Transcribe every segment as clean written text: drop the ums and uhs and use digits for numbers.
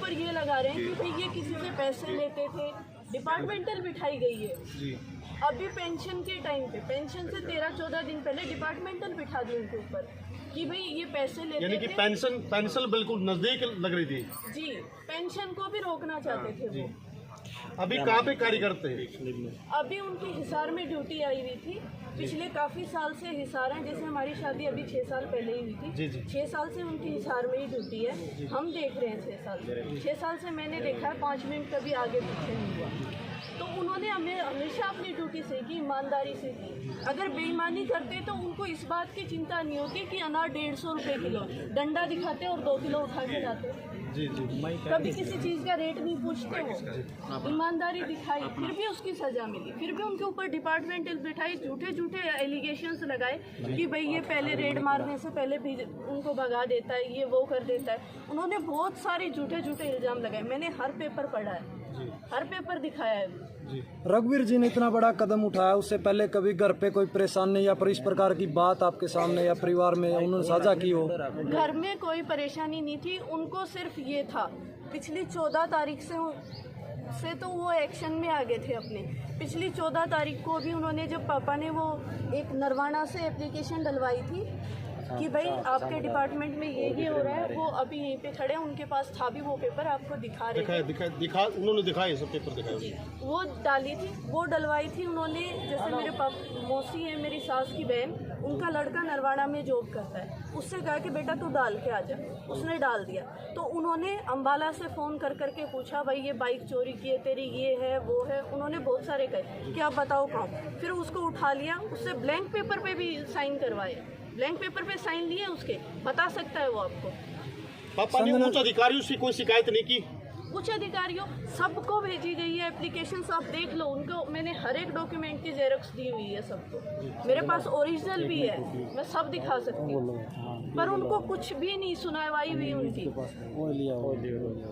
ऊपर ये लगा रहे हैं कि भाई ये किसी से पैसे लेते थे, डिपार्टमेंटल बिठाई गई है जी। अभी पेंशन के टाइम पे, पेंशन से 13-14 दिन पहले डिपार्टमेंटल बिठा दी उनके ऊपर कि भाई ये पैसे लेते यानी कि पेंशन बिल्कुल नजदीक लग रही थी जी, पेंशन को भी रोकना चाहते थे वो। अभी कहाँ पे कार्य करते हैं? अभी उनकी हिसार में ड्यूटी आई हुई थी, पिछले काफ़ी साल से हिसार है, जैसे हमारी शादी अभी 6 साल पहले ही हुई थी, 6 साल से उनकी हिसार में ही ड्यूटी है। हम देख रहे हैं 6 साल से, 6 साल से मैंने देखा है, 5 मिनट कभी आगे पीछे नहीं हुआ। तो उन्होंने हमें हमेशा अपनी ड्यूटी से की, ईमानदारी से की। अगर बेईमानी करते तो उनको इस बात की चिंता नहीं होती कि अनार 150 रुपये किलो, डंडा दिखाते और 2 किलो उठा के जाते। जी जी, कभी किसी चीज़ का रेट नहीं पूछते हो, ईमानदारी दिखाई, फिर भी उसकी सज़ा मिली, फिर भी उनके ऊपर डिपार्टमेंटल बिठाई, झूठे झूठे एलिगेशंस लगाए कि भाई ये पहले रेड मारने से पहले भी उनको भगा देता है, ये वो कर देता है। उन्होंने बहुत सारे झूठे झूठे इल्ज़ाम लगाए, मैंने हर पेपर पढ़ा है, हर पेपर दिखाया है। रघुवीर जी ने इतना बड़ा कदम उठाया, उससे पहले कभी घर पे कोई परेशानी या फिर इस प्रकार की बात आपके सामने या परिवार में उन्होंने साझा की हो? घर में कोई परेशानी नहीं थी, उनको सिर्फ ये था, पिछली 14 तारीख से तो वो एक्शन में आ गए थे अपने। पिछली 14 तारीख को भी उन्होंने, जब पापा ने वो एक नरवाना से एप्लीकेशन डलवाई थी कि भाई आपके डिपार्टमेंट में ये हो रहा है, वो अभी यहीं पे खड़े, उनके पास था भी वो पेपर, आपको दिखा रहे थे। उन्होंने दिखाए, सब पेपर दिखाए, वो डाली थी, वो डलवाई थी उन्होंने। जैसे मेरे मौसी है, मेरी सास की बहन, उनका लड़का नरवाना में जॉब करता है, उससे कहा कि बेटा तू डाल के आ जा, उसने डाल दिया। तो उन्होंने अम्बाला से फ़ोन कर करके पूछा भाई ये बाइक चोरी की है तेरी, ये है वो है, उन्होंने बहुत सारे कहे कि आप बताओ कौन। फिर उसको उठा लिया, उससे ब्लैंक पेपर पे भी साइन करवाए, ब्लैंक पेपर पे साइन लिए उसके, बता सकता है वो आपको। पापा ने उच्च अधिकारियों से कोई शिकायत नहीं की? उच्च अधिकारियों सबको भेजी गई है एप्लीकेशन, आप देख लो, उनको मैंने हर एक डॉक्यूमेंट की जेरोक्स दी हुई है सबको, मेरे पास ओरिजिनल भी है, मैं सब दिखा सकती हूँ, पर उनको कुछ भी नहीं सुनवाई हुई उनकी,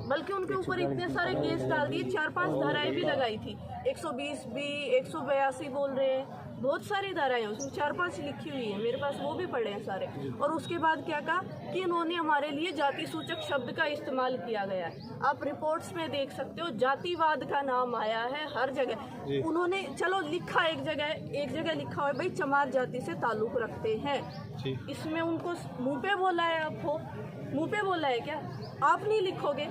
बल्कि उनके ऊपर इतने सारे केस डाल दिए, 4-5 धाराएं भी लगाई थी, 120B, 182 बोल रहे हैं, बहुत सारी धाराएं उसमें 4-5 लिखी हुई है, मेरे पास वो भी पढ़े हैं सारे। और उसके बाद क्या कहा कि इन्होंने हमारे लिए जाति सूचक शब्द का इस्तेमाल किया गया है, आप रिपोर्ट्स में देख सकते हो, जातिवाद का नाम आया है हर जगह। उन्होंने चलो लिखा एक जगह लिखा हुआ है भाई चमार जाति से ताल्लुक रखते हैं, इसमें उनको मुंह पे बोला है, आपको मुंह पे बोला है क्या? आप नहीं लिखोगे,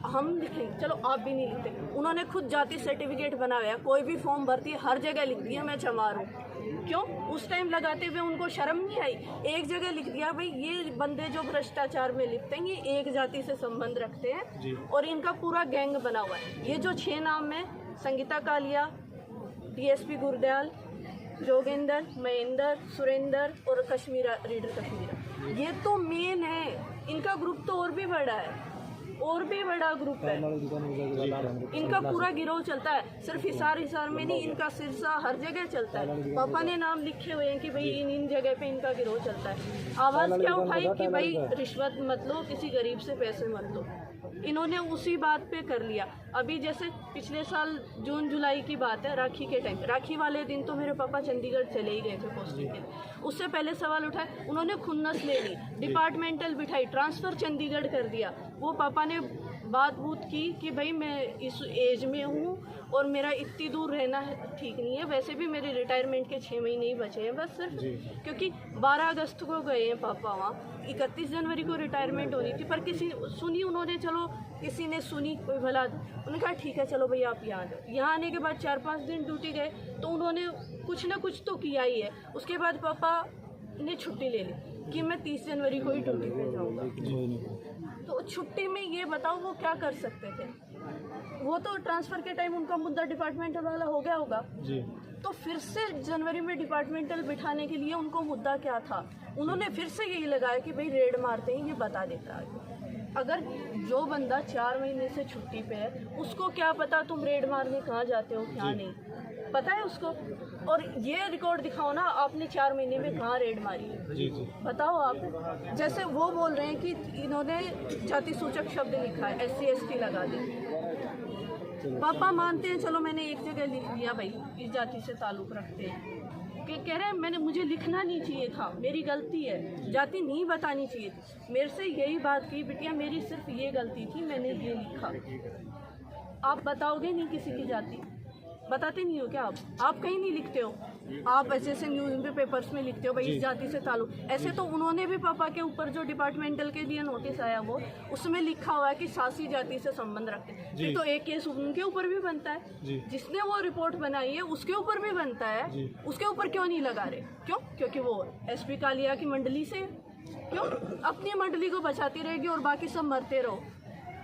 हम लिखेंगे, चलो आप भी नहीं लिखते। उन्होंने खुद जाति सर्टिफिकेट बनाया, कोई भी फॉर्म भरती है हर जगह लिख दिया मैं चमार हूँ। क्यों? उस टाइम लगाते हुए उनको शर्म नहीं आई? एक जगह लिख दिया भाई ये बंदे जो भ्रष्टाचार में लिखते हैं ये एक जाति से संबंध रखते हैं और इनका पूरा गैंग बना हुआ है। ये जो 6 नाम है, संगीता कालिया, DSP गुरदयाल, जोगेंद्र, महेंद्र, सुरेंद्र और कश्मीरा, रीडर कश्मीरा, ये तो मेन है। इनका ग्रुप तो और भी बड़ा है, और भी बड़ा ग्रुप है, इनका पूरा गिरोह चलता है, सिर्फ हिसार में नहीं, इनका सिरसा हर जगह चलता है। पापा ने नाम लिखे हुए हैं कि भाई इन जगह पे इनका गिरोह चलता है। आवाज़ क्या उठाई कि भाई रिश्वत मत लो, किसी गरीब से पैसे मत लो, इन्होंने उसी बात पे कर लिया। अभी जैसे पिछले साल जून जुलाई की बात है, राखी के टाइम, राखी वाले दिन तो मेरे पापा चंडीगढ़ चले ही गए थे पोस्टिंग के, उससे पहले सवाल उठाए, उन्होंने खुन्नस ले ली, डिपार्टमेंटल बिठाई, ट्रांसफ़र चंडीगढ़ कर दिया। वो पापा ने बात बूत की कि भाई मैं इस एज में हूँ और मेरा इतनी दूर रहना ठीक नहीं है, वैसे भी मेरे रिटायरमेंट के 6 महीने ही बचे हैं बस सिर्फ, क्योंकि 12 अगस्त को गए हैं पापा वहाँ, 31 जनवरी को रिटायरमेंट होनी थी, पर किसी सुनी उन्होंने, चलो किसी ने सुनी, कोई भला, उन्होंने कहा ठीक है चलो भाई आप यहाँ जाओ। यहाँ आने के बाद 4-5 दिन ड्यूटी गए तो उन्होंने कुछ ना कुछ तो किया ही है। उसके बाद पापा ने छुट्टी ले ली कि मैं 30 जनवरी को ही ड्यूटी पे जाऊँगा। तो छुट्टी में ये बताओ वो क्या कर सकते थे? वो तो ट्रांसफ़र के टाइम उनका मुद्दा डिपार्टमेंटल वाला हो गया होगा जी। तो फिर से जनवरी में डिपार्टमेंटल बिठाने के लिए उनको मुद्दा क्या था? उन्होंने फिर से यही लगाया कि भाई रेड मारते हैं, ये बता देता है। अगर जो बंदा 4 महीने से छुट्टी पे है उसको क्या पता तुम रेड मारने कहाँ जाते हो, क्या नहीं पता है उसको? और ये रिकॉर्ड दिखाओ ना, आपने 4 महीने में कहाँ रेड मारी है, जी जी बताओ आप। जैसे वो बोल रहे हैं कि इन्होंने जाति सूचक शब्द लिखा है, SC ST लगा दी। पापा मानते हैं, चलो मैंने एक जगह लिख दिया भाई इस जाति से ताल्लुक़ रखते हैं, कह रहे हैं मैंने मुझे लिखना नहीं चाहिए था, मेरी गलती है, जाति नहीं बतानी चाहिए थी। मेरे से यही बात की, बिटिया मेरी सिर्फ ये गलती थी, मैंने ये लिखा। आप बताओगे नहीं किसी की जाति, बताते नहीं हो क्या आप कहीं नहीं लिखते हो, आप ऐसे ऐसे न्यूज़ पेपर्स में लिखते हो भाई इस जाति से ताल्लुक। ऐसे तो उन्होंने भी पापा के ऊपर जो डिपार्टमेंटल के लिए नोटिस आया वो उसमें लिखा हुआ है कि सासी जाति से संबंध रखते हैं। फिर तो एक केस उनके ऊपर भी बनता है, जिसने वो रिपोर्ट बनाई है उसके ऊपर भी बनता है, उसके ऊपर क्यों नहीं लगा रहे? क्यों? क्योंकि वो एसपी कालिया की मंडली से। क्यों? अपनी मंडली को बचाती रहेगी और बाकी सब मरते रहो।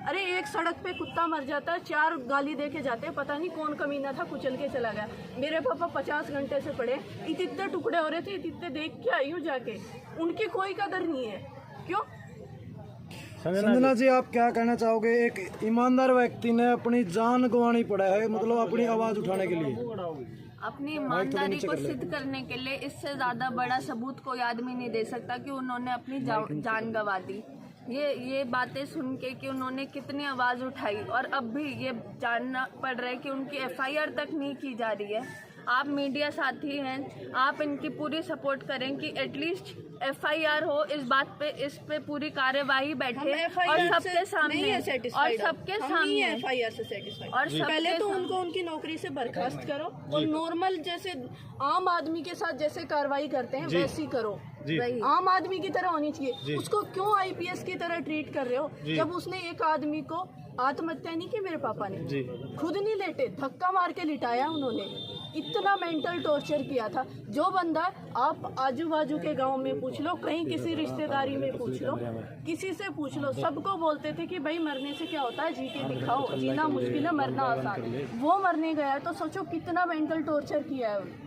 अरे एक सड़क पे कुत्ता मर जाता है, 4 गाली दे के जाते हैं, पता नहीं कौन कमीना था कुचल के चला गया। मेरे पापा 50 घंटे से पड़े, इतने टुकड़े हो रहे थे, इतने देख के आई हूँ जाके, उनकी कोई कदर नहीं है। क्यों? संजना जी, आप क्या कहना चाहोगे? एक ईमानदार व्यक्ति ने अपनी जान गंवानी पड़ा है, मतलब अपनी आवाज उठाने के लिए, अपनी ईमानदारी को सिद्ध करने के लिए इससे ज्यादा बड़ा सबूत कोई आदमी नहीं दे सकता कि उन्होंने अपनी जान गंवा दी। ये बातें सुन के कि उन्होंने कितनी आवाज़ उठाई और अब भी ये जानना पड़ रहा है कि उनकी एफआईआर तक नहीं की जा रही है। आप मीडिया साथी हैं, आप इनकी पूरी सपोर्ट करें कि एटलीस्ट एफआईआर हो इस बात पे, इस पे पूरी कार्यवाही बैठे और सबके सामने और सबके सामने एफआईआर से सेटिस्फाइड। और पहले तो उनको उनकी नौकरी से बर्खास्त करो और नॉर्मल जैसे आम आदमी के साथ जैसे कार्रवाई करते हैं वैसी करो, आम आदमी की तरह होनी चाहिए। उसको क्यों आईपीएस की तरह ट्रीट कर रहे हो? जब उसने एक आदमी को आत्महत्या नहीं की, मेरे पापा ने खुद नहीं लेटे, धक्का मार के लिटाया उन्होंने, इतना मेंटल टॉर्चर किया था। जो बंदा, आप आजू बाजू के गांव में पूछ लो, कहीं किसी रिश्तेदारी में पूछ लो, किसी से पूछ लो, सबको बोलते थे कि भाई मरने से क्या होता है, जी के दिखाओ, जीना मुश्किल है मरना आसान। वो मरने गया तो सोचो कितना मेंटल टॉर्चर किया है उन्होंने।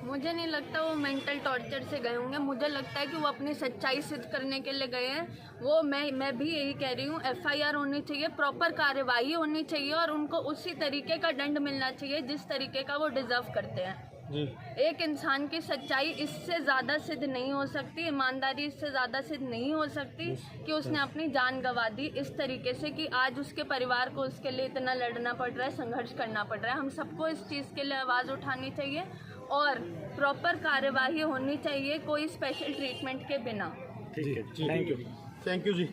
मुझे नहीं लगता वो मेंटल टॉर्चर से गए होंगे, मुझे लगता है कि वो अपनी सच्चाई सिद्ध करने के लिए गए हैं। वो मैं भी यही कह रही हूँ, एफआईआर होनी चाहिए, प्रॉपर कार्यवाही होनी चाहिए और उनको उसी तरीके का दंड मिलना चाहिए जिस तरीके का वो डिजर्व करते हैं। एक इंसान की सच्चाई इससे ज़्यादा सिद्ध नहीं हो सकती, ईमानदारी इससे ज़्यादा सिद्ध नहीं हो सकती कि उसने अपनी जान गंवा दी इस तरीके से कि आज उसके परिवार को उसके लिए इतना लड़ना पड़ रहा है, संघर्ष करना पड़ रहा है। हम सबको इस चीज़ के लिए आवाज़ उठानी चाहिए और प्रॉपर कार्यवाही होनी चाहिए, कोई स्पेशल ट्रीटमेंट के बिना। Thank you ji.